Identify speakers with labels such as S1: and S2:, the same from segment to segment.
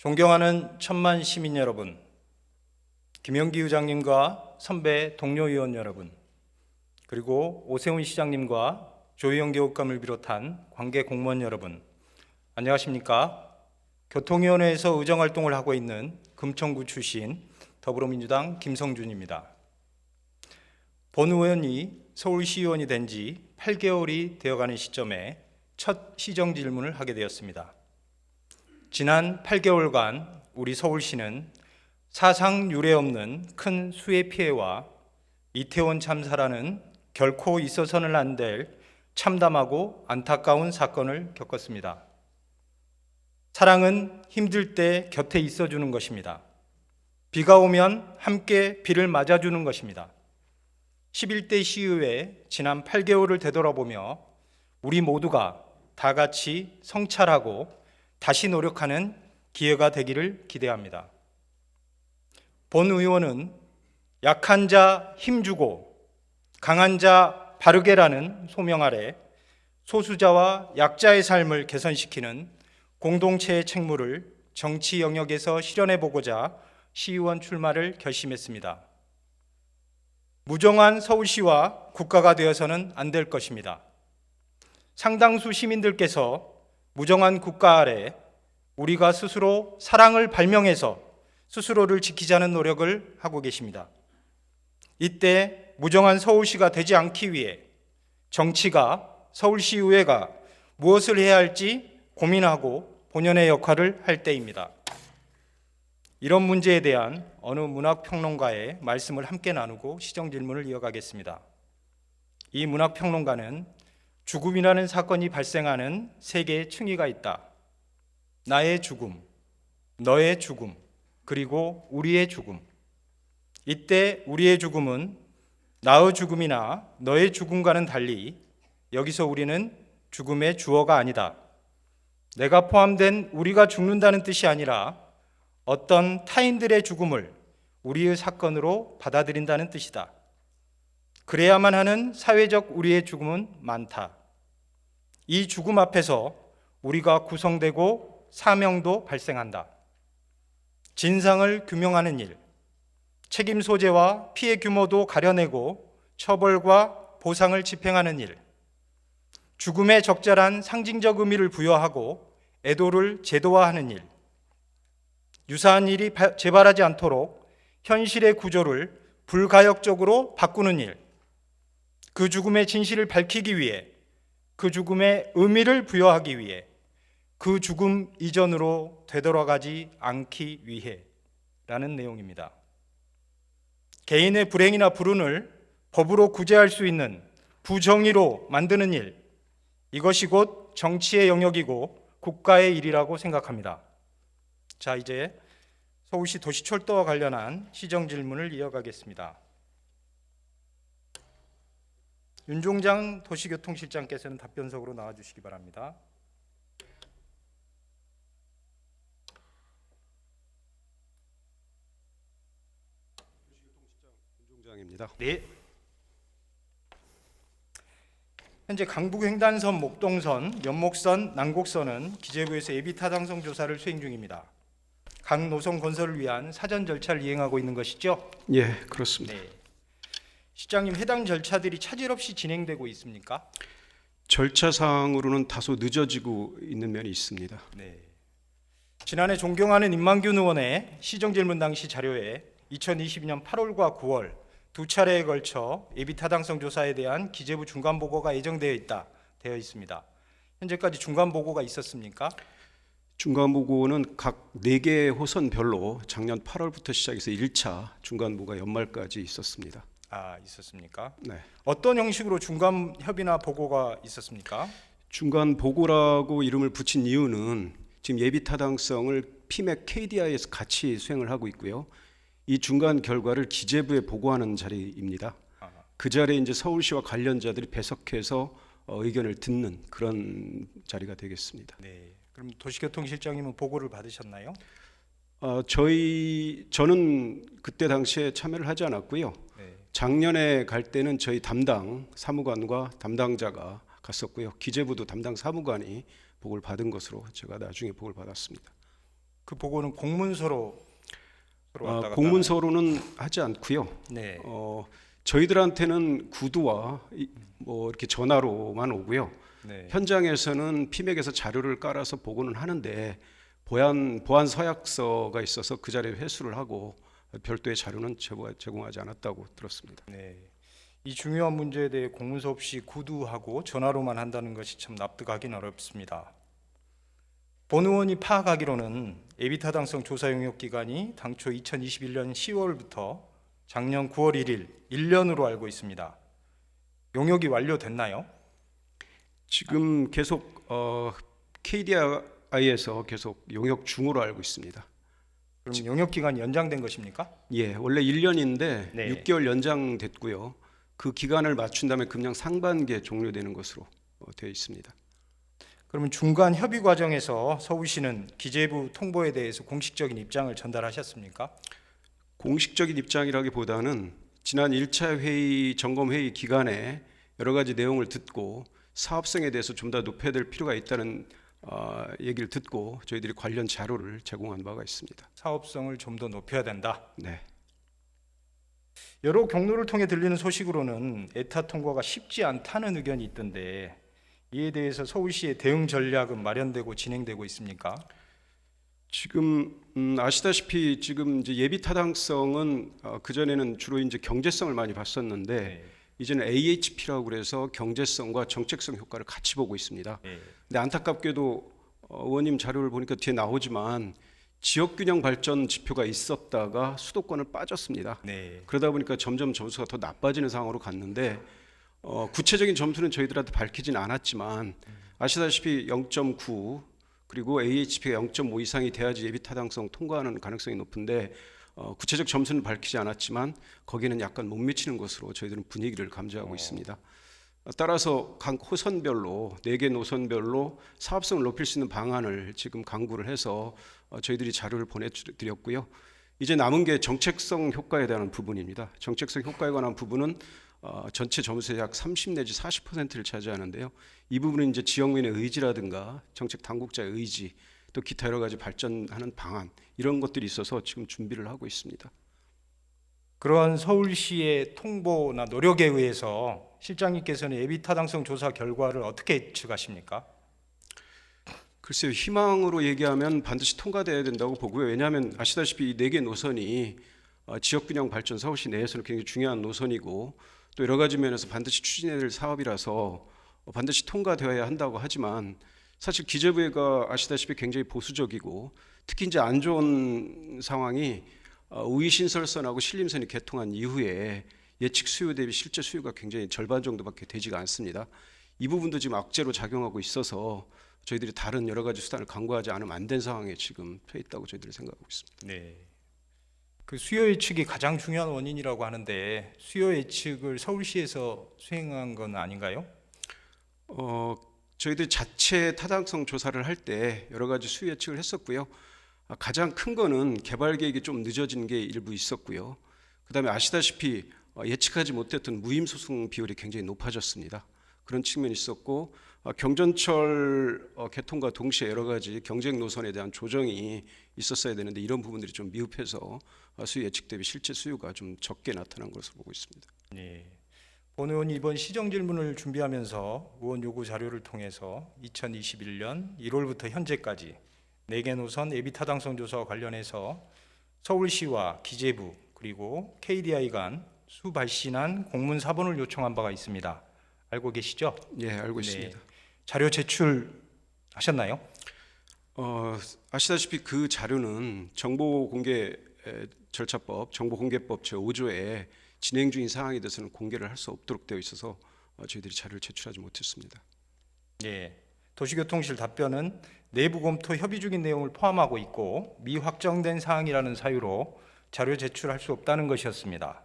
S1: 존경하는 천만 시민 여러분, 김영기 의장님과 선배 동료 의원 여러분, 그리고 오세훈 시장님과 조희영 교육감을 비롯한 관계 공무원 여러분, 안녕하십니까? 교통위원회에서 의정활동을 하고 있는 금천구 출신 더불어민주당 김성준입니다. 본 의원이 서울시의원이 된 지 8개월이 되어가는 시점에 첫 시정 질문을 하게 되었습니다. 지난 8개월간 우리 서울시는 사상 유례 없는 큰 수해 피해와 이태원 참사라는 결코 있어서는 안 될 참담하고 안타까운 사건을 겪었습니다. 사랑은 힘들 때 곁에 있어주는 것입니다. 비가 오면 함께 비를 맞아주는 것입니다. 11대 시의회 지난 8개월을 되돌아보며 우리 모두가 다 같이 성찰하고 다시 노력하는 기회가 되기를 기대합니다. 본 의원은 약한 자 힘주고 강한 자 바르게라는 소명 아래 소수자와 약자의 삶을 개선시키는 공동체의 책무를 정치 영역에서 실현해 보고자 시의원 출마를 결심했습니다. 무정한 서울시와 국가가 되어서는 안 될 것입니다. 상당수 시민들께서 무정한 국가 아래 우리가 스스로 사랑을 발명해서 스스로를 지키자는 노력을 하고 계십니다. 이때 무정한 서울시가 되지 않기 위해 정치가, 서울시의회가 무엇을 해야 할지 고민하고 본연의 역할을 할 때입니다. 이런 문제에 대한 어느 문학평론가의 말씀을 함께 나누고 시정 질문을 이어가겠습니다. 이 문학평론가는 죽음이라는 사건이 발생하는 세 개의 층위가 있다. 나의 죽음, 너의 죽음, 그리고 우리의 죽음. 이때 우리의 죽음은 나의 죽음이나 너의 죽음과는 달리 여기서 우리는 죽음의 주어가 아니다. 내가 포함된 우리가 죽는다는 뜻이 아니라 어떤 타인들의 죽음을 우리의 사건으로 받아들인다는 뜻이다. 그래야만 하는 사회적 우리의 죽음은 많다. 이 죽음 앞에서 우리가 구성되고 사명도 발생한다. 진상을 규명하는 일, 책임 소재와 피해 규모도 가려내고 처벌과 보상을 집행하는 일, 죽음에 적절한 상징적 의미를 부여하고 애도를 제도화하는 일, 유사한 일이 재발하지 않도록 현실의 구조를 불가역적으로 바꾸는 일, 그 죽음의 진실을 밝히기 위해, 그 죽음의 의미를 부여하기 위해, 그 죽음 이전으로 되돌아가지 않기 위해 라는 내용입니다. 개인의 불행이나 불운을 법으로 구제할 수 있는 부정의로 만드는 일, 이것이 곧 정치의 영역이고 국가의 일이라고 생각합니다. 자, 이제 서울시 도시철도와 관련한 시정 질문을 이어가겠습니다. 윤종장 도시교통실장께서는 답변석으로 나와주시기 바랍니다.
S2: 도시교통실장 윤종장입니다.
S1: 네. 현재 강북횡단선, 목동선, 연목선, 난곡선은 기재부에서 예비 타당성 조사를 수행 중입니다. 각 노선 건설을 위한 사전 절차를 이행하고 있는 것이죠?
S2: 예, 그렇습니다.
S1: 네. 시장님, 해당 절차들이 차질 없이 진행되고 있습니까?
S2: 절차상으로는 다소 늦어지고 있는 면이 있습니다.
S1: 네. 지난해 존경하는 임만균 의원의 시정 질문 당시 자료에 2022년 8월과 9월 두 차례에 걸쳐 예비 타당성 조사에 대한 기재부 중간 보고가 예정되어 있습니다. 현재까지 중간 보고가 있었습니까?
S2: 중간 보고는 각 4개 호선별로 작년 8월부터 시작해서 1차 중간 보고가 연말까지 있었습니다.
S1: 아, 있었습니까?
S2: 네.
S1: 어떤 형식으로 중간 협의나 보고가 있었습니까?
S2: 중간 보고라고 이름을 붙인 이유는 지금 예비 타당성을 피맥 KDI에서 같이 수행을 하고 있고요. 이 중간 결과를 기재부에 보고하는 자리입니다. 그 자리에 이제 서울시와 관련자들이 배석해서 의견을 듣는 그런 자리가 되겠습니다.
S1: 네. 그럼 도시교통실장님은 보고를 받으셨나요?
S2: 저는 그때 당시에 참여를 하지 않았고요.
S1: 네.
S2: 작년에 갈 때는 저희 담당 사무관과 담당자가 갔었고요. 기재부도 담당 사무관이 보고를 받은 것으로 제가 나중에 보고를 받았습니다.
S1: 그 보고는 공문서로 왔다 갔다
S2: 공문서로는 하지 않고요.
S1: 하나요? 네.
S2: 저희들한테는 구두와 뭐 이렇게 전화로만 오고요.
S1: 네.
S2: 현장에서는 피맥에서 자료를 깔아서 보고는 하는데 보안 서약서가 있어서 그 자리에 회수를 하고 별도의 자료는 제공하지 않았다고 들었습니다.
S1: 네. 이 중요한 문제에 대해 공문서 없이 구두하고 전화로만 한다는 것이 참 납득하기는 어렵습니다. 본 의원이 파악하기로는 예비타당성 조사 용역 기간이 당초 2021년 10월부터 작년 9월 1일 1년으로 알고 있습니다. 용역이 완료됐나요?
S2: 지금 계속 KDI에서 계속 용역 중으로 알고 있습니다.
S1: 그럼 용역 기간이 연장된 것입니까?
S2: 예, 원래 1년인데
S1: 네.
S2: 6개월 연장됐고요. 그 기간을 맞춘 다음에 금년 상반기에 종료되는 것으로 되어 있습니다.
S1: 그러면 중간 협의 과정에서 서울시는 기재부 통보에 대해서 공식적인 입장을 전달하셨습니까?
S2: 공식적인 입장이라기보다는 지난 1차 회의 점검 회의 기간에 여러 가지 내용을 듣고 사업성에 대해서 좀 더 높여야 될 필요가 있다는 얘기를 듣고 저희들이 관련 자료를 제공한 바가 있습니다.
S1: 사업성을 좀 더 높여야 된다.
S2: 네.
S1: 여러 경로를 통해 들리는 소식으로는 에타 통과가 쉽지 않다는 의견이 있던데 이에 대해서 서울시의 대응 전략은 마련되고 진행되고 있습니까?
S2: 지금 아시다시피 지금 이제 예비 타당성은 그 전에는 주로 이제 경제성을 많이 봤었는데
S1: 네.
S2: 이제는 AHP라고 그래서 경제성과 정책성 효과를 같이 보고 있습니다.
S1: 네.
S2: 근데 안타깝게도 의원님 자료를 보니까 뒤에 나오지만 지역균형 발전 지표가 있었다가 수도권을 빠졌습니다.
S1: 네.
S2: 그러다 보니까 점점 점수가 더 나빠지는 상황으로 갔는데 구체적인 점수는 저희들한테 밝히진 않았지만 아시다시피 0.9 그리고 AHP가 0.5 이상이 돼야지 예비 타당성 통과하는 가능성이 높은데 구체적 점수는 밝히지 않았지만 거기는 약간 못 미치는 것으로 저희들은 분위기를 감지하고 있습니다. 따라서 각 호선별로 4개 노선별로 사업성을 높일 수 있는 방안을 지금 강구를 해서 저희들이 자료를 보내드렸고요. 이제 남은 게 정책성 효과에 대한 부분입니다. 정책성 효과에 관한 부분은 전체 점수의 약 30 내지 40%를 차지하는데요. 이 부분은 이제 지역민의 의지라든가 정책 당국자의 의지 또 기타 여러 가지 발전하는 방안 이런 것들이 있어서 지금 준비를 하고 있습니다.
S1: 그러한 서울시의 통보나 노력에 의해서 실장님께서는 예비 타당성 조사 결과를 어떻게 예측하십니까?
S2: 글쎄요, 희망으로 얘기하면 반드시 통과돼야 된다고 보고요. 왜냐하면 아시다시피 이 4개 노선이 지역균형 발전 서울시 내에서는 굉장히 중요한 노선이고 또 여러 가지 면에서 반드시 추진해야 될 사업이라서 반드시 통과되어야 한다고 하지만 사실 기재부가 아시다시피 굉장히 보수적이고 특히 이제 안 좋은 상황이 우이신설선하고 신림선이 개통한 이후에 예측 수요 대비 실제 수요가 굉장히 절반 정도밖에 되지가 않습니다. 이 부분도 지금 악재로 작용하고 있어서 저희들이 다른 여러 가지 수단을 강구하지 않으면 안 된 상황에 지금 처해 있다고 저희들이 생각하고 있습니다.
S1: 네. 그 수요 예측이 가장 중요한 원인이라고 하는데 수요 예측을 서울시에서 수행한 건 아닌가요?
S2: 저희들 자체 타당성 조사를 할 때 여러 가지 수요 예측을 했었고요. 가장 큰 거는 개발 계획이 좀 늦어진 게 일부 있었고요. 그다음에 아시다시피 예측하지 못했던 무임 소송 비율이 굉장히 높아졌습니다. 그런 측면이 있었고 경전철 개통과 동시에 여러 가지 경쟁 노선에 대한 조정이 있었어야 되는데 이런 부분들이 좀 미흡해서 수요 예측 대비 실제 수요가 좀 적게 나타난 것으로 보고 있습니다.
S1: 네. 본 의원이 이번 시정 질문을 준비하면서 의원 요구 자료를 통해서 2021년 1월부터 현재까지 4개 노선 예비 타당성 조사와 관련해서 서울시와 기재부 그리고 KDI 간 수발신한 공문 사본을 요청한 바가 있습니다. 알고 계시죠?
S2: 예, 알고
S1: 네.
S2: 있습니다.
S1: 자료 제출하셨나요?
S2: 아시다시피 그 자료는 정보공개 절차법, 정보공개법 제5조에 진행 중인 사항에 대해서는 공개를 할 수 없도록 되어 있어서 저희들이 자료를 제출하지 못했습니다.
S1: 네. 도시교통실 답변은 내부 검토 협의 중인 내용을 포함하고 있고 미확정된 사항이라는 사유로 자료 제출할 수 없다는 것이었습니다.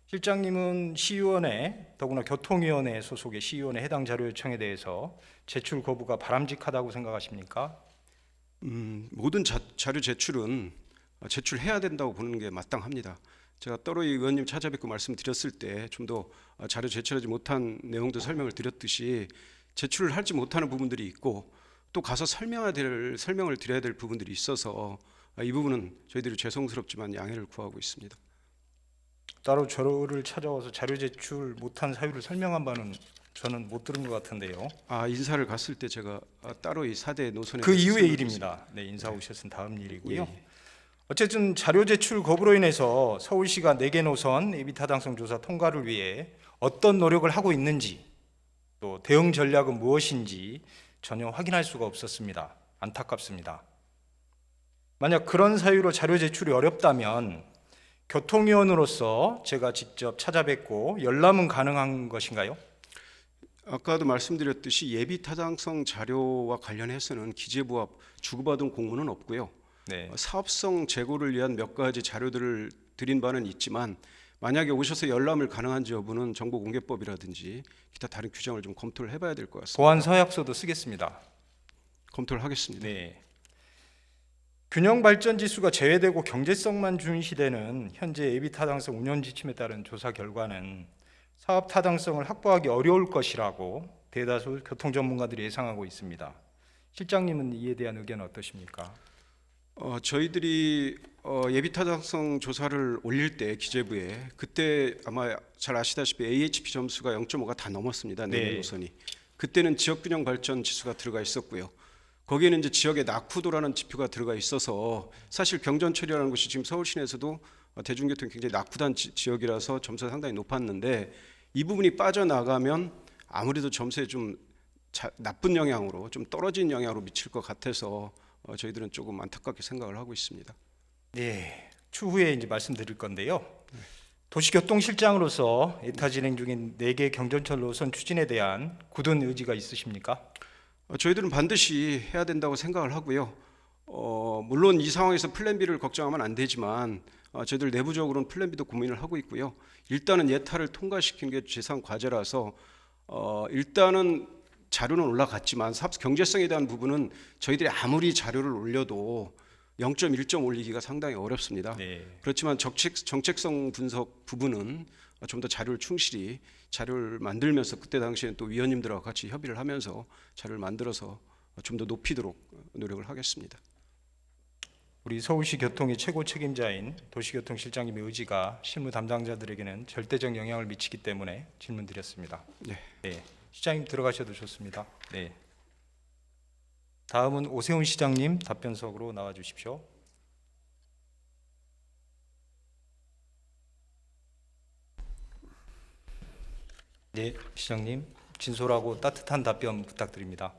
S1: 실장님은 시의원회 더구나 교통위원회 소속의 시의원회 해당 자료 요청에 대해서 제출 거부가 바람직하다고 생각하십니까?
S2: 모든 자료 제출은 제출해야 된다고 보는 게 마땅합니다. 제가 따로 의원님 찾아뵙고 말씀드렸을 때 좀 더 자료 제출하지 못한 내용도 설명을 드렸듯이 제출을 하지 못하는 부분들이 있고 또 가서 설명을 드려야 될 부분들이 있어서 이 부분은 저희들이 죄송스럽지만 양해를 구하고 있습니다.
S1: 따로 저를 찾아와서 자료 제출 못한 사유를 설명한 바는 저는 못 들은 것 같은데요.
S2: 인사를 갔을 때 제가 따로 이 4대 노선에
S1: 그
S2: 대해서
S1: 이후의
S2: 설명을
S1: 일입니다. 네, 인사 오셨은 다음 일이고요.
S2: 예.
S1: 어쨌든 자료 제출 거부로 인해서 서울시가 4개 노선 예비 타당성 조사 통과를 위해 어떤 노력을 하고 있는지 또 대응 전략은 무엇인지 전혀 확인할 수가 없었습니다. 안타깝습니다. 만약 그런 사유로 자료 제출이 어렵다면 교통위원으로서 제가 직접 찾아뵙고 열람은 가능한 것인가요?
S2: 아까도 말씀드렸듯이 예비 타당성 자료와 관련해서는 기재부와 주고받은 공문은 없고요.
S1: 네.
S2: 사업성 재고를 위한 몇 가지 자료들을 드린 바는 있지만 만약에 오셔서 열람을 가능한지 여부는 정보공개법이라든지 기타 다른 규정을 좀 검토를 해봐야 될 것 같습니다.
S1: 보안 서약서도 쓰겠습니다.
S2: 검토를 하겠습니다.
S1: 네. 균형 발전 지수가 제외되고 경제성만 중시되는 현재 예비 타당성 운영 지침에 따른 조사 결과는 사업 타당성을 확보하기 어려울 것이라고 대다수 교통 전문가들이 예상하고 있습니다. 실장님은 이에 대한 의견은 어떠십니까?
S2: 저희들이 예비 타당성 조사를 올릴 때 기재부에 그때 아마 잘 아시다시피 AHP 점수가 0.5가 다 넘었습니다.
S1: 네.
S2: 네 노선이. 그때는 지역 균형 발전 지수가 들어가 있었고요. 거기에는 이제 지역의 낙후도라는 지표가 들어가 있어서 사실 경전철이라는 곳이 지금 서울 시내에서도 대중교통이 굉장히 낙후단 지역이라서 점수가 상당히 높았는데 이 부분이 빠져나가면 아무래도 점수에 좀 나쁜 영향으로 좀 떨어진 영향으로 미칠 것 같아서 저희들은 조금 안타깝게 생각을 하고 있습니다.
S1: 네, 추후에 이제 말씀드릴 건데요. 도시교통실장으로서 예타 진행 중인 4개 경전철 노선 추진에 대한 굳은 의지가 있으십니까?
S2: 저희들은 반드시 해야 된다고 생각을 하고요. 물론 이 상황에서 플랜 B를 걱정하면 안 되지만 저희들 내부적으로는 플랜 B도 고민을 하고 있고요. 일단은 예타를 통과시키는 게 최상 과제라서 일단은 자료는 올라갔지만 사업 경제성에 대한 부분은 저희들이 아무리 자료를 올려도 0.1점 올리기가 상당히 어렵습니다.
S1: 네.
S2: 그렇지만 정책성 분석 부분은 좀 더 자료를 충실히 자료를 만들면서 그때 당시에는 또 위원님들하고 같이 협의를 하면서 자료를 만들어서 좀 더 높이도록 노력을 하겠습니다.
S1: 우리 서울시 교통의 최고 책임자인 도시교통실장님의 의지가 실무 담당자들에게는 절대적 영향을 미치기 때문에 질문드렸습니다.
S2: 네.
S1: 네, 시장님 들어가셔도 좋습니다. 네. 다음은 오세훈 시장님 답변석으로 나와 주십시오. 네, 시장님 진솔하고 따뜻한 답변 부탁드립니다.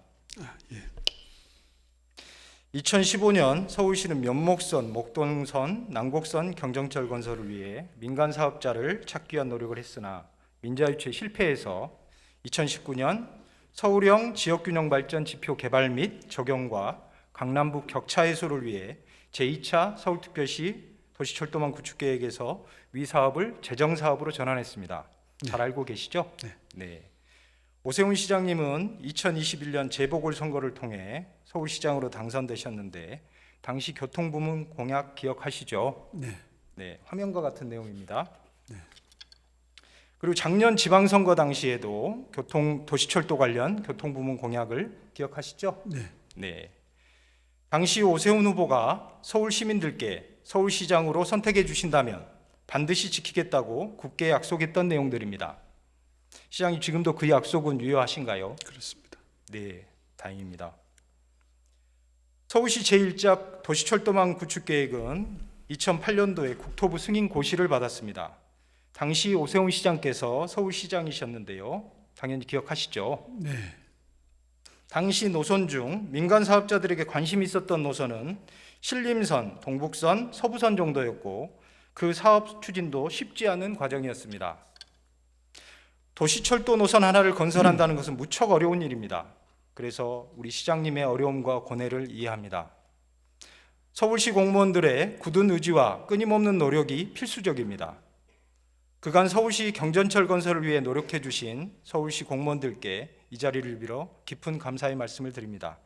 S1: 2015년 서울시는 면목선, 목동선, 남곡선 경정철 건설을 위해 민간 사업자를 찾기 위한 노력을 했으나 민자유치에 실패해서 2019년 서울형 지역균형 발전 지표 개발 및 적용과 강남북 격차 해소를 위해 제2차 서울특별시 도시철도망 구축계획에서 위 사업을 재정 사업으로 전환했습니다. 잘 알고 계시죠? 네. 오세훈 시장님은 2021년 재보궐선거를 통해 서울시장으로 당선되셨는데 당시 교통부문 공약 기억하시죠?
S3: 네.
S1: 네, 화면과 같은 내용입니다. 그리고 작년 지방선거 당시에도 도시철도 관련 교통부문 공약을 기억하시죠?
S3: 네.
S1: 네. 당시 오세훈 후보가 서울 시민들께 서울시장으로 선택해 주신다면 반드시 지키겠다고 굳게 약속했던 내용들입니다. 시장님 지금도 그 약속은 유효하신가요?
S3: 그렇습니다.
S1: 네, 다행입니다. 서울시 제1작 도시철도망 구축계획은 2008년도에 국토부 승인 고시를 받았습니다. 당시 오세훈 시장께서 서울시장이셨는데요. 당연히 기억하시죠?
S3: 네.
S1: 당시 노선 중 민간 사업자들에게 관심이 있었던 노선은 신림선, 동북선, 서부선 정도였고 그 사업 추진도 쉽지 않은 과정이었습니다. 도시철도 노선 하나를 건설한다는 것은 무척 어려운 일입니다. 그래서 우리 시장님의 어려움과 고뇌를 이해합니다. 서울시 공무원들의 굳은 의지와 끊임없는 노력이 필수적입니다. 그간 서울시 경전철 건설을 위해 노력해 주신 서울시 공무원들께 이 자리를 빌어 깊은 감사의 말씀을 드립니다.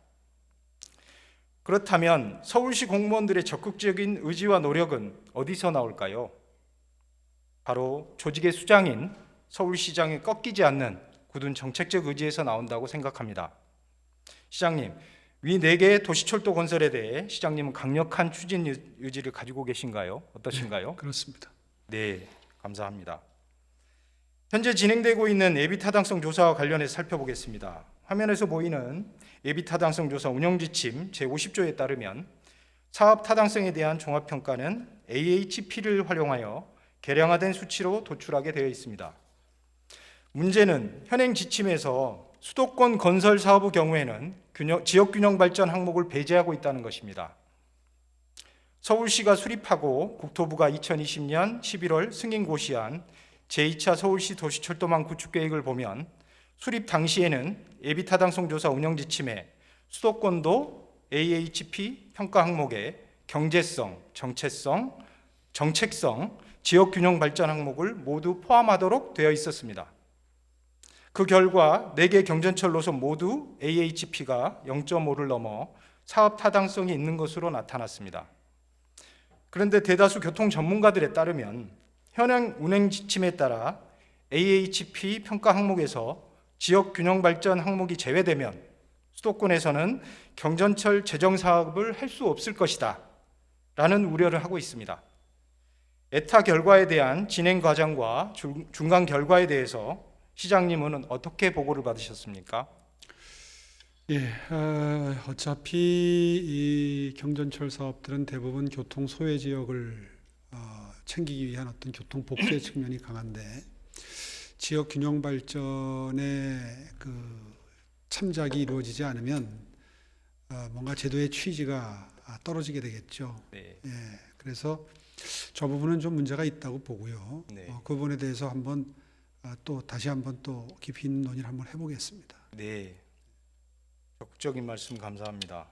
S1: 그렇다면 서울시 공무원들의 적극적인 의지와 노력은 어디서 나올까요? 바로 조직의 수장인 서울시장에 꺾이지 않는 굳은 정책적 의지에서 나온다고 생각합니다. 시장님, 위 4개의 도시철도 건설에 대해 시장님은 강력한 추진 의지를 가지고 계신가요? 어떠신가요?
S3: 그렇습니다.
S1: 네, 감사합니다. 현재 진행되고 있는 예비 타당성 조사와 관련해서 살펴보겠습니다. 화면에서 보이는 예비 타당성 조사 운영 지침 제50조에 따르면 사업 타당성에 대한 종합평가는 AHP를 활용하여 개량화된 수치로 도출하게 되어 있습니다. 문제는 현행 지침에서 수도권 건설 사업의 경우에는 지역균형 발전 항목을 배제하고 있다는 것입니다. 서울시가 수립하고 국토부가 2020년 11월 승인 고시한 제2차 서울시 도시철도망 구축계획을 보면 수립 당시에는 예비타당성 조사 운영 지침에 수도권도 AHP 평가 항목에 경제성, 정책성, 지역균형 발전 항목을 모두 포함하도록 되어 있었습니다. 그 결과 4개 경전철 노선 모두 AHP가 0.5를 넘어 사업 타당성이 있는 것으로 나타났습니다. 그런데 대다수 교통 전문가들에 따르면 현행 운행 지침에 따라 AHP 평가 항목에서 지역 균형 발전 항목이 제외되면 수도권에서는 경전철 재정 사업을 할 수 없을 것이다 라는 우려를 하고 있습니다. 에타 결과에 대한 진행 과정과 중간 결과에 대해서 시장님은 어떻게 보고를 받으셨습니까?
S3: 예, 어차피 이 경전철 사업들은 대부분 교통 소외 지역을 챙기기 위한 어떤 교통 복제 측면이 강한데 지역 균형 발전의 그 참작이 이루어지지 않으면 뭔가 제도의 취지가 떨어지게 되겠죠.
S1: 네.
S3: 예, 그래서 저 부분은 좀 문제가 있다고 보고요.
S1: 네.
S3: 그 부분에 대해서 한번 또 다시 한번 또 깊이 있는 논의를 한번 해보겠습니다.
S1: 네, 적극적인 말씀 감사합니다.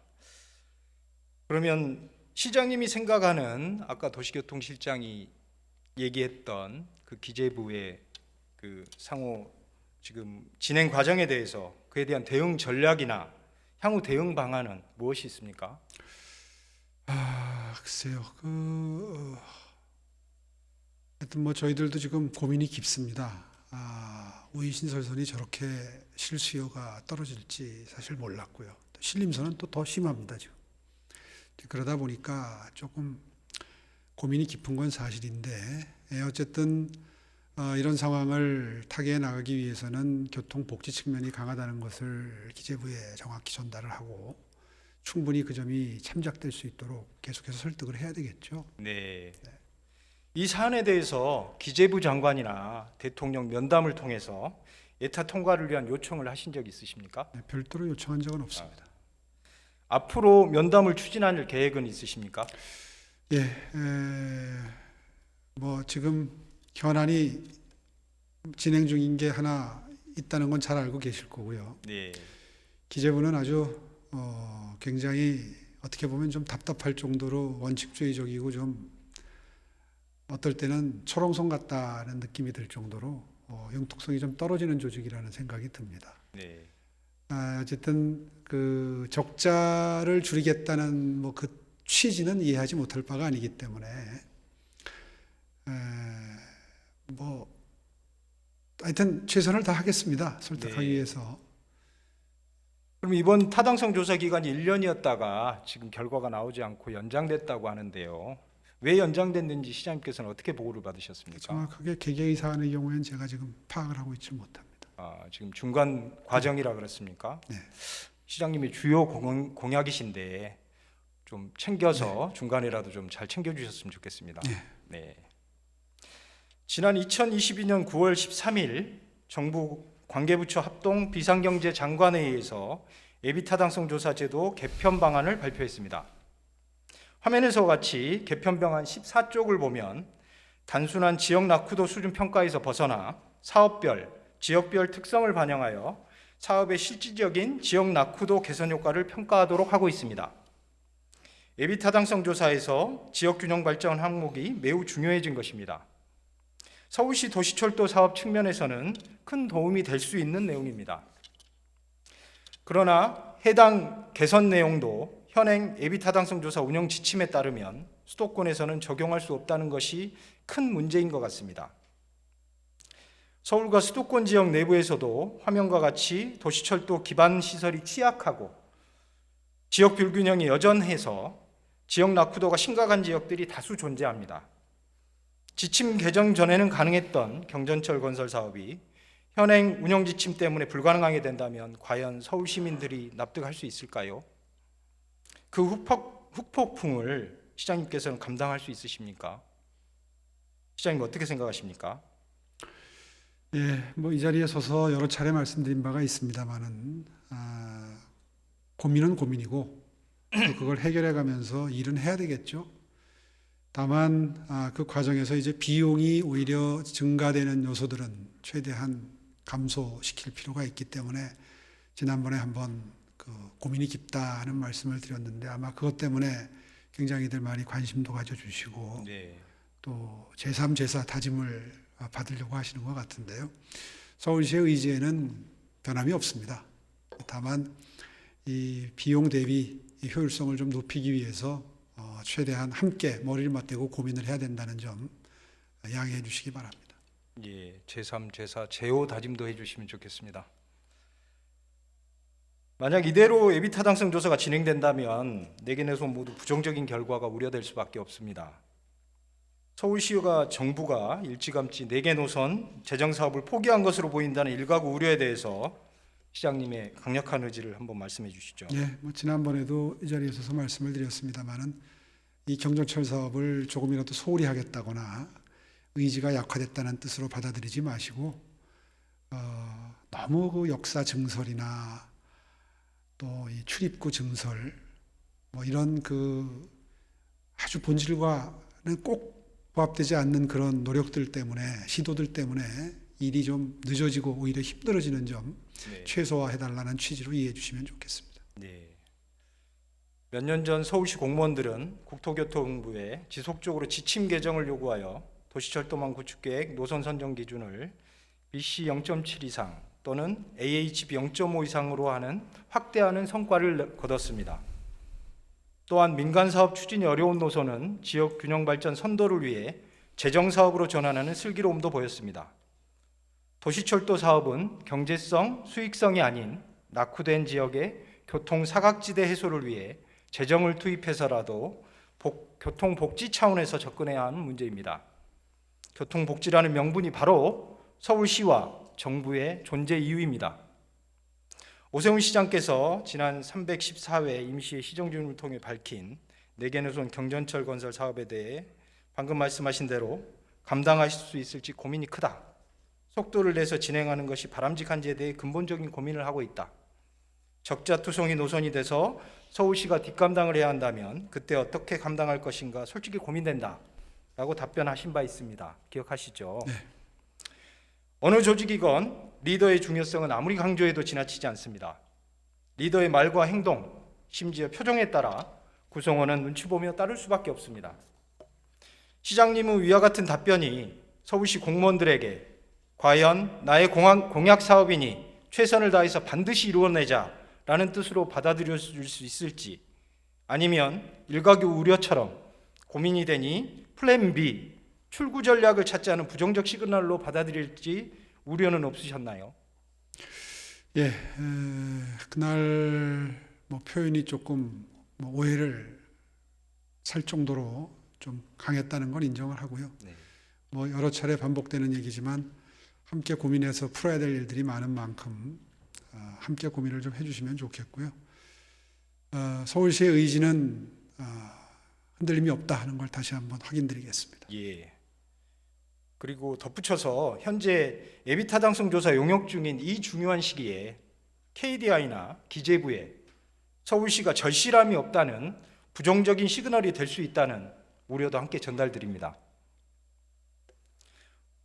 S1: 그러면 시장님이 생각하는 아까 도시교통실장이 얘기했던 그 기재부의 그 상호 지금 진행 과정에 대해서 그에 대한 대응 전략이나 향후 대응 방안은 무엇이 있습니까?
S3: 글쎄요. 하여튼 뭐 저희들도 지금 고민이 깊습니다. 우이신설선이 저렇게 실수요가 떨어질지 사실 몰랐고요. 신림선은 또 더 심합니다 지금. 그러다 보니까 조금 고민이 깊은 건 사실인데 어쨌든 이런 상황을 타개해 나가기 위해서는 교통복지 측면이 강하다는 것을 기재부에 정확히 전달을 하고 충분히 그 점이 참작될 수 있도록 계속해서 설득을 해야 되겠죠.
S1: 네. 이 사안에 대해서 기재부 장관이나 대통령 면담을 통해서 예타 통과를 위한 요청을 하신 적 있으십니까?
S3: 네, 별도로 요청한 적은 없습니다.
S1: 앞으로 면담을 추진할 계획은 있으십니까?
S3: 예, 뭐 지금 현안이 진행 중인 게 하나 있다는 건 잘 알고 계실 거고요.
S1: 네.
S3: 기재부는 아주 굉장히 어떻게 보면 좀 답답할 정도로 원칙주의적이고 좀 어떨 때는 초롱성 같다는 느낌이 들 정도로 융통성이 좀 떨어지는 조직이라는 생각이 듭니다.
S1: 네.
S3: 어쨌든 그 적자를 줄이겠다는 뭐 그 취지는 이해하지 못할 바가 아니기 때문에 뭐 하여튼 최선을 다하겠습니다. 설득하기
S1: 네.
S3: 위해서.
S1: 그럼 이번 타당성 조사 기간이 1년이었다가 지금 결과가 나오지 않고 연장됐다고 하는데요. 왜 연장됐는지 시장님께서는 어떻게 보고를 받으셨습니까?
S3: 정확하게 개개의 사안의 경우에는 제가 지금 파악을 하고 있지 못합니다.
S1: 지금 중간 과정이라 그렇습니까?
S3: 네.
S1: 시장님이 주요 공약이신데 좀 챙겨서 중간에라도 좀 잘 챙겨주셨으면 좋겠습니다.
S3: 네.
S1: 네. 지난 2022년 9월 13일 정부 관계부처 합동 비상경제장관회의에서 예비타당성 조사제도 개편 방안을 발표했습니다. 화면에서 같이 개편 방안 14쪽을 보면 단순한 지역 낙후도 수준 평가에서 벗어나 사업별, 지역별 특성을 반영하여 사업의 실질적인 지역 낙후도 개선 효과를 평가하도록 하고 있습니다. 예비타당성 조사에서 지역균형 발전 항목이 매우 중요해진 것입니다. 서울시 도시철도 사업 측면에서는 큰 도움이 될 수 있는 내용입니다. 그러나 해당 개선 내용도 현행 예비타당성 조사 운영 지침에 따르면 수도권에서는 적용할 수 없다는 것이 큰 문제인 것 같습니다. 서울과 수도권 지역 내부에서도 화면과 같이 도시철도 기반 시설이 취약하고 지역 불균형이 여전해서 지역 낙후도가 심각한 지역들이 다수 존재합니다. 지침 개정 전에는 가능했던 경전철 건설 사업이 현행 운영 지침 때문에 불가능하게 된다면 과연 서울 시민들이 납득할 수 있을까요? 그 후폭풍을 시장님께서는 감당할 수 있으십니까? 시장님 어떻게 생각하십니까?
S3: 예, 뭐 이 자리에 서서 여러 차례 말씀드린 바가 있습니다만은 고민은 고민이고 또 그걸 해결해 가면서 일은 해야 되겠죠. 다만 그 과정에서 이제 비용이 오히려 증가되는 요소들은 최대한 감소시킬 필요가 있기 때문에 지난번에 한번 그 고민이 깊다 하는 말씀을 드렸는데 아마 그것 때문에 굉장히들 많이 관심도 가져주시고
S1: 네.
S3: 또 제3, 제4 다짐을 받으려고 하시는 것 같은데요. 서울시의 의지에는 변함이 없습니다. 다만 이 비용 대비 이 효율성을 좀 높이기 위해서 최대한 함께 머리를 맞대고 고민을 해야 된다는 점 양해해 주시기 바랍니다.
S1: 예, 제3, 제4, 제5 다짐도 해주시면 좋겠습니다. 만약 이대로 예비 타당성 조사가 진행된다면 4개 내선 모두 부정적인 결과가 우려될 수밖에 없습니다. 서울시가 정부가 일찌감치 4개 노선 재정 사업을 포기한 것으로 보인다는 일가구 우려에 대해서 시장님의 강력한 의지를 한번 말씀해 주시죠.
S3: 예, 뭐 지난번에도 이 자리에 서서 말씀을 드렸습니다만은 이 경전철 사업을 조금이라도 소홀히 하겠다거나 의지가 약화됐다는 뜻으로 받아들이지 마시고 너무 그 역사 증설이나 또 이 출입구 증설 뭐 이런 그 아주 본질과는 꼭 부합되지 않는 그런 노력들 때문에 시도들 때문에 일이 좀 늦어지고 오히려 힘들어지는 점
S1: 네.
S3: 최소화해달라는 취지로 이해해 주시면 좋겠습니다.
S1: 네. 몇 년 전 서울시 공무원들은 국토교통부에 지속적으로 지침 개정을 요구하여 도시철도망 구축계획 노선 선정 기준을 BC 0.7 이상 또는 AHB 0.5 이상으로 확대하는 성과를 거뒀습니다. 또한 민간사업 추진이 어려운 노선은 지역 균형 발전 선도를 위해 재정사업으로 전환하는 슬기로움도 보였습니다. 도시철도 사업은 경제성, 수익성이 아닌 낙후된 지역의 교통 사각지대 해소를 위해 재정을 투입해서라도 교통복지 차원에서 접근해야 하는 문제입니다. 교통복지라는 명분이 바로 서울시와 정부의 존재 이유입니다. 오세훈 시장께서 지난 314회 임시 시정준을 통해 밝힌 4개 노선 경전철 건설 사업에 대해 방금 말씀하신 대로 감당하실 수 있을지 고민이 크다. 속도를 내서 진행하는 것이 바람직한지에 대해 근본적인 고민을 하고 있다. 적자투성이 노선이 돼서 서울시가 뒷감당을 해야 한다면 그때 어떻게 감당할 것인가 솔직히 고민된다 라고 답변하신 바 있습니다. 기억하시죠?
S3: 네.
S1: 어느 조직이건 리더의 중요성은 아무리 강조해도 지나치지 않습니다. 리더의 말과 행동, 심지어 표정에 따라 구성원은 눈치 보며 따를 수밖에 없습니다. 시장님은 위와 같은 답변이 서울시 공무원들에게 과연 나의 공약 사업이니 최선을 다해서 반드시 이루어내자라는 뜻으로 받아들여줄 수 있을지, 아니면 일가구 우려처럼 고민이 되니 플랜 B, 출구 전략을 찾지 않은 부정적 시그널로 받아들일지 우려는 없으셨나요?
S3: 예, 그날 뭐 표현이 조금 뭐 오해를 살 정도로 좀 강했다는 건 인정을 하고요.
S1: 네.
S3: 뭐 여러 차례 반복되는 얘기지만 함께 고민해서 풀어야 될 일들이 많은 만큼 함께 고민을 좀 해주시면 좋겠고요. 서울시의 의지는 흔들림이 없다 하는 걸 다시 한번 확인드리겠습니다.
S1: 예. 그리고 덧붙여서 현재 예비 타당성 조사 용역 중인 이 중요한 시기에 KDI나 기재부에 서울시가 절실함이 없다는 부정적인 시그널이 될 수 있다는 우려도 함께 전달드립니다.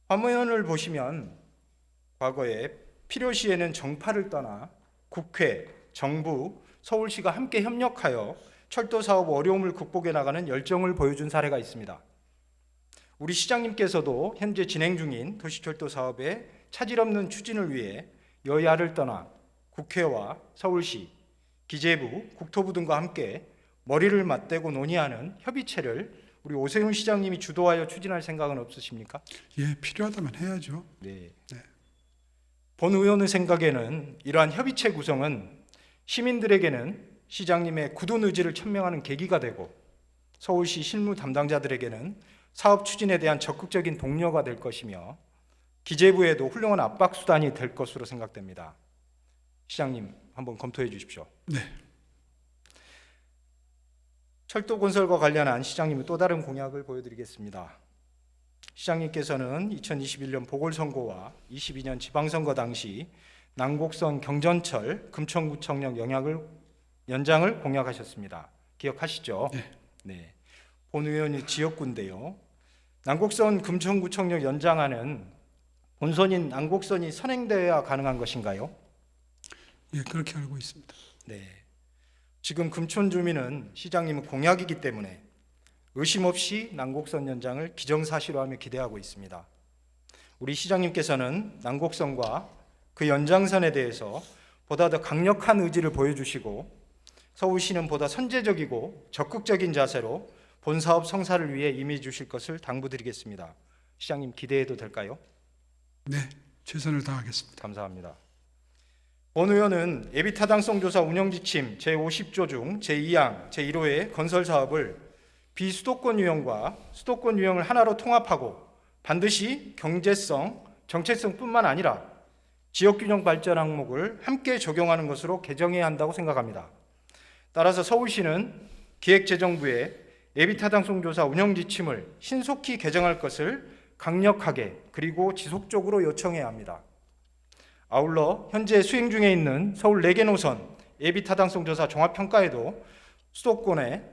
S1: 화면을 보시면 과거에 필요시에는 정파를 떠나 국회, 정부, 서울시가 함께 협력하여 철도 사업 어려움을 극복해 나가는 열정을 보여준 사례가 있습니다. 우리 시장님께서도 현재 진행 중인 도시철도 사업의 차질 없는 추진을 위해 여야를 떠나 국회와 서울시, 기재부, 국토부 등과 함께 머리를 맞대고 논의하는 협의체를 우리 오세훈 시장님이 주도하여 추진할 생각은 없으십니까?
S3: 예, 필요하다면 해야죠.
S1: 네.
S3: 네.
S1: 본 의원의 생각에는 이러한 협의체 구성은 시민들에게는 시장님의 굳은 의지를 천명하는 계기가 되고 서울시 실무 담당자들에게는 사업 추진에 대한 적극적인 동료가 될 것이며 기재부에도 훌륭한 압박 수단이 될 것으로 생각됩니다. 시장님 한번 검토해 주십시오.
S3: 네.
S1: 철도 건설과 관련한 시장님의 또 다른 공약을 보여드리겠습니다. 시장님께서는 2021년 보궐선거와 22년 지방선거 당시 난곡선 경전철 금천구청역 연장을 공약하셨습니다. 기억하시죠?
S3: 네.
S1: 네. 본 의원이 지역구인데요. 난곡선 금천구청역 연장안은 본선인 난곡선이 선행되어야 가능한 것인가요?
S3: 예, 그렇게 알고 있습니다.
S1: 네. 지금 금천 주민은 시장님은 공약이기 때문에 의심 없이 난곡선 연장을 기정사실화하며 기대하고 있습니다. 우리 시장님께서는 난곡선과 그 연장선에 대해서 보다 더 강력한 의지를 보여주시고 서울시는 보다 선제적이고 적극적인 자세로 본 사업 성사를 위해 임해 주실 것을 당부드리겠습니다. 시장님 기대해도 될까요?
S3: 네, 최선을 다하겠습니다.
S1: 감사합니다. 본 의원은 예비타당성 조사 운영 지침 제50조 중 제2항 제1호의 건설 사업을 비수도권 유형과 수도권 유형을 하나로 통합하고 반드시 경제성, 정책성뿐만 아니라 지역균형 발전 항목을 함께 적용하는 것으로 개정해야 한다고 생각합니다. 따라서 서울시는 기획재정부에 예비타당성 조사 운영 지침을 신속히 개정할 것을 강력하게 그리고 지속적으로 요청해야 합니다. 아울러 현재 수행 중에 있는 서울 4개 노선 예비타당성 조사 종합평가에도 수도권에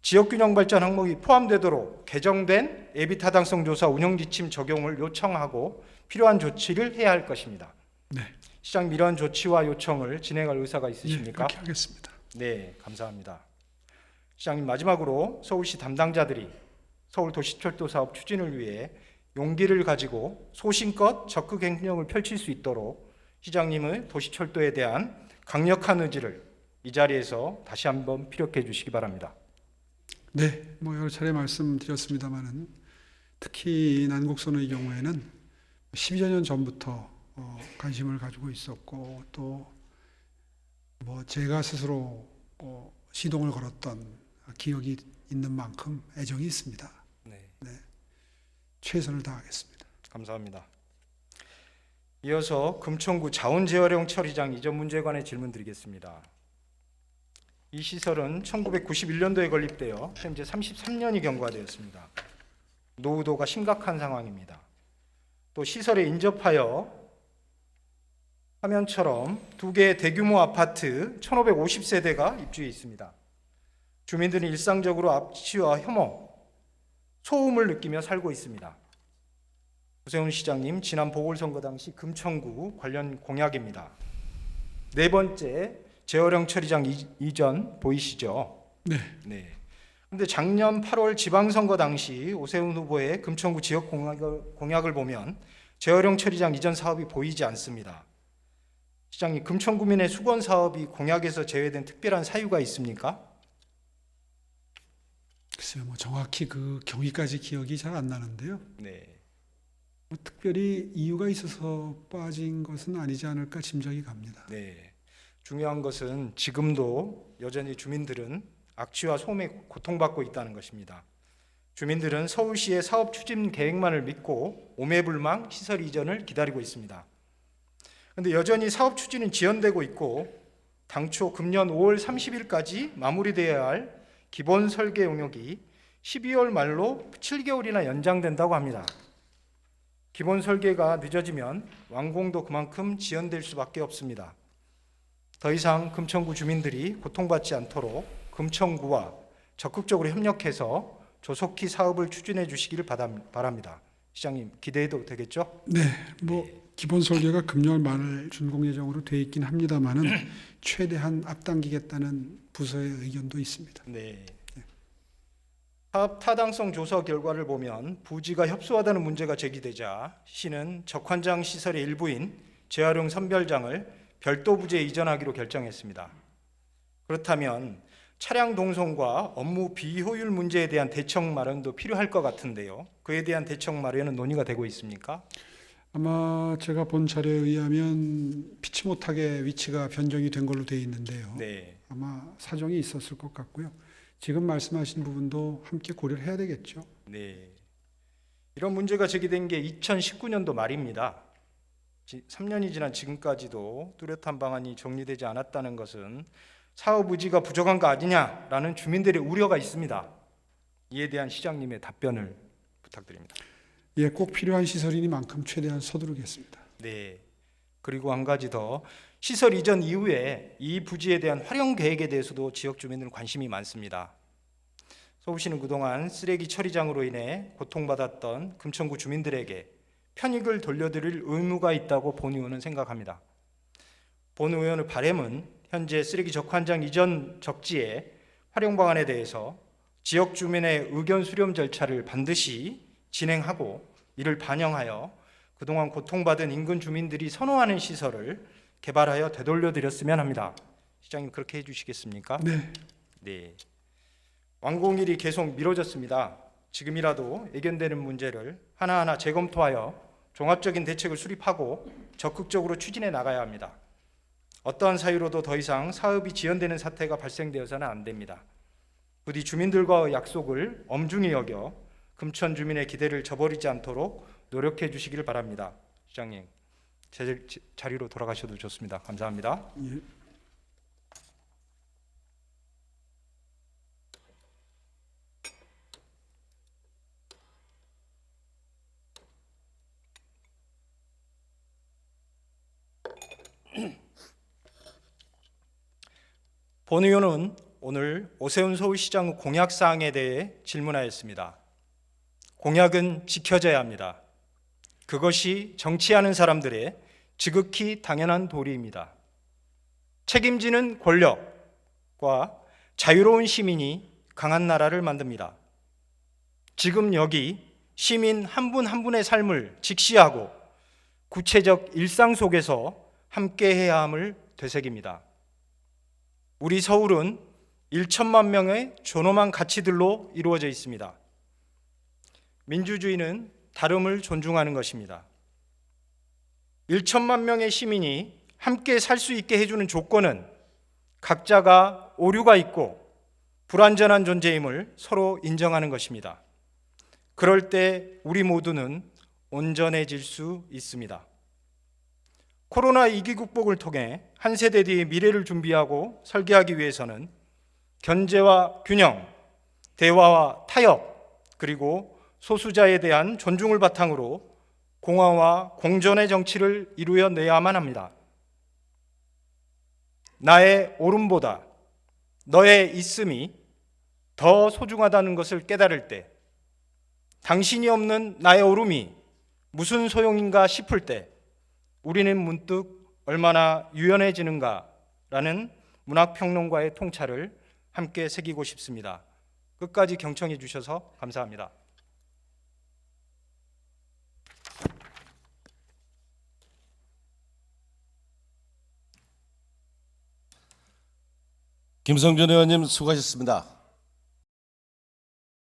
S1: 지역균형 발전 항목이 포함되도록 개정된 예비타당성 조사 운영 지침 적용을 요청하고 필요한 조치를 해야 할 것입니다.
S3: 네.
S1: 시장님 이러한 조치와 요청을 진행할 의사가
S3: 예,
S1: 있으십니까?
S3: 그렇게 하겠습니다.
S1: 네, 감사합니다. 시장님 마지막으로 서울시 담당자들이 서울 도시철도 사업 추진을 위해 용기를 가지고 소신껏 적극 행동을 펼칠 수 있도록 시장님의 도시철도에 대한 강력한 의지를 이 자리에서 다시 한번 피력해 주시기 바랍니다.
S3: 네, 뭐 여러 차례 말씀드렸습니다만은 특히 난곡선의 경우에는 12여 년 전부터 관심을 가지고 있었고 또 뭐 제가 스스로 시동을 걸었던 기억이 있는 만큼 애정이 있습니다.
S1: 네,
S3: 최선을 다하겠습니다.
S1: 감사합니다. 이어서 금천구 자원재활용 처리장 이전 문제에 관해 질문드리겠습니다. 이 시설은 1991년도에 건립되어 현재 33년이 경과되었습니다. 노후도가 심각한 상황입니다. 또 시설에 인접하여 화면처럼 2개의 대규모 아파트 1550세대가 입주해 있습니다. 주민들은 일상적으로 압취와 혐오, 소음을 느끼며 살고 있습니다. 오세훈 시장님 지난 보궐선거 당시 금천구 관련 공약입니다. 4번째 재활용 처리장 이전 보이시죠?
S3: 네.
S1: 그런데 작년 8월 지방선거 당시 오세훈 후보의 금천구 지역 공약을 보면 재활용 처리장 이전 사업이 보이지 않습니다. 시장님, 금천구민의 수건 사업이 공약에서 제외된 특별한 사유가 있습니까?
S3: 글쎄요, 뭐 정확히 그 경위까지 기억이 잘 안 나는데요.
S1: 네.
S3: 뭐 특별히 이유가 있어서 빠진 것은 아니지 않을까 짐작이 갑니다.
S1: 네. 중요한 것은 지금도 여전히 주민들은 악취와 소음에 고통받고 있다는 것입니다. 주민들은 서울시의 사업 추진 계획만을 믿고 오매불망 시설 이전을 기다리고 있습니다. 그런데 여전히 사업 추진은 지연되고 있고 당초 금년 5월 30일까지 마무리되어야 할 기본 설계 용역이 12월 말로 7개월이나 연장된다고 합니다. 기본 설계가 늦어지면 완공도 그만큼 지연될 수밖에 없습니다. 더 이상 금천구 주민들이 고통받지 않도록 금천구와 적극적으로 협력해서 조속히 사업을 추진해 주시기를 바랍니다. 시장님 기대해도 되겠죠?
S3: 네, 뭐 기본 설계가 금년 말 준공 예정으로 돼 있긴 합니다만은 최대한 앞당기겠다는 부서의 의견도 있습니다.
S1: 네. 사업 타당성 조사 결과를 보면 부지가 협소하다는 문제가 제기되자 시는 적환장 시설의 일부인 재활용 선별장을 별도 부지에 이전하기로 결정했습니다. 그렇다면 차량 동선과 업무 비효율 문제에 대한 대책 마련도 필요할 것 같은데요. 그에 대한 대책 마련은 논의가 되고 있습니까?
S3: 아마 제가 본 자료에 의하면 피치 못하게 위치가 변경이 된 걸로 되어 있는데요.
S1: 네.
S3: 아마 사정이 있었을 것 같고요. 지금 말씀하신 부분도 함께 고려를 해야 되겠죠.
S1: 네. 이런 문제가 제기된 게 2019년도 말입니다. 3년이 지난 지금까지도 뚜렷한 방안이 정리되지 않았다는 것은 사업 의지가 부족한 거 아니냐라는 주민들의 우려가 있습니다. 이에 대한 시장님의 답변을 부탁드립니다.
S3: 예, 꼭 필요한 시설이니만큼 최대한 서두르겠습니다.
S1: 네. 그리고 한 가지 더, 시설 이전 이후에 이 부지에 대한 활용 계획에 대해서도 지역 주민들은 관심이 많습니다. 서울시는 그동안 쓰레기 처리장으로 인해 고통받았던 금천구 주민들에게 편익을 돌려드릴 의무가 있다고 본 의원은 생각합니다. 본 의원의 바람은 현재 쓰레기 적환장 이전 적지의 활용 방안에 대해서 지역 주민의 의견 수렴 절차를 반드시 진행하고 이를 반영하여 그동안 고통받은 인근 주민들이 선호하는 시설을 개발하여 되돌려 드렸으면 합니다. 시장님, 그렇게 해주시겠습니까?
S3: 네.
S1: 네. 완공일이 계속 미뤄졌습니다. 지금이라도 예견되는 문제를 하나하나 재검토하여 종합적인 대책을 수립하고 적극적으로 추진해 나가야 합니다. 어떠한 사유로도 더 이상 사업이 지연되는 사태가 발생되어서는 안 됩니다. 부디 주민들과의 약속을 엄중히 여겨 금천 주민의 기대를 저버리지 않도록 노력해 주시기를 바랍니다. 시장님, 제 자리로 돌아가셔도 좋습니다. 감사합니다.
S3: 예.
S1: 본 의원은 오늘 오세훈 서울시장 공약사항에 대해 질문하였습니다. 공약은 지켜져야 합니다. 그것이 정치하는 사람들의 지극히 당연한 도리입니다. 책임지는 권력과 자유로운 시민이 강한 나라를 만듭니다. 지금 여기 시민 한 분 한 분의 삶을 직시하고 구체적 일상 속에서 함께해야 함을 되새깁니다. 우리 서울은 1천만 명의 존엄한 가치들로 이루어져 있습니다. 민주주의는 다름을 존중하는 것입니다. 1천만 명의 시민이 함께 살 수 있게 해주는 조건은 각자가 오류가 있고 불완전한 존재임을 서로 인정하는 것입니다. 그럴 때 우리 모두는 온전해질 수 있습니다. 코로나 위기 극복을 통해 한 세대 뒤의 미래를 준비하고 설계하기 위해서는 견제와 균형, 대화와 타협, 그리고 소수자에 대한 존중을 바탕으로 공화와 공존의 정치를 이루어내야만 합니다. 나의 옳음보다 너의 있음이 더 소중하다는 것을 깨달을 때, 당신이 없는 나의 옳음이 무슨 소용인가 싶을 때 우리는 문득 얼마나 유연해지는가라는 문학평론가의 통찰을 함께 새기고 싶습니다. 끝까지 경청해 주셔서 감사합니다.
S4: 김성준 의원님 수고하셨습니다.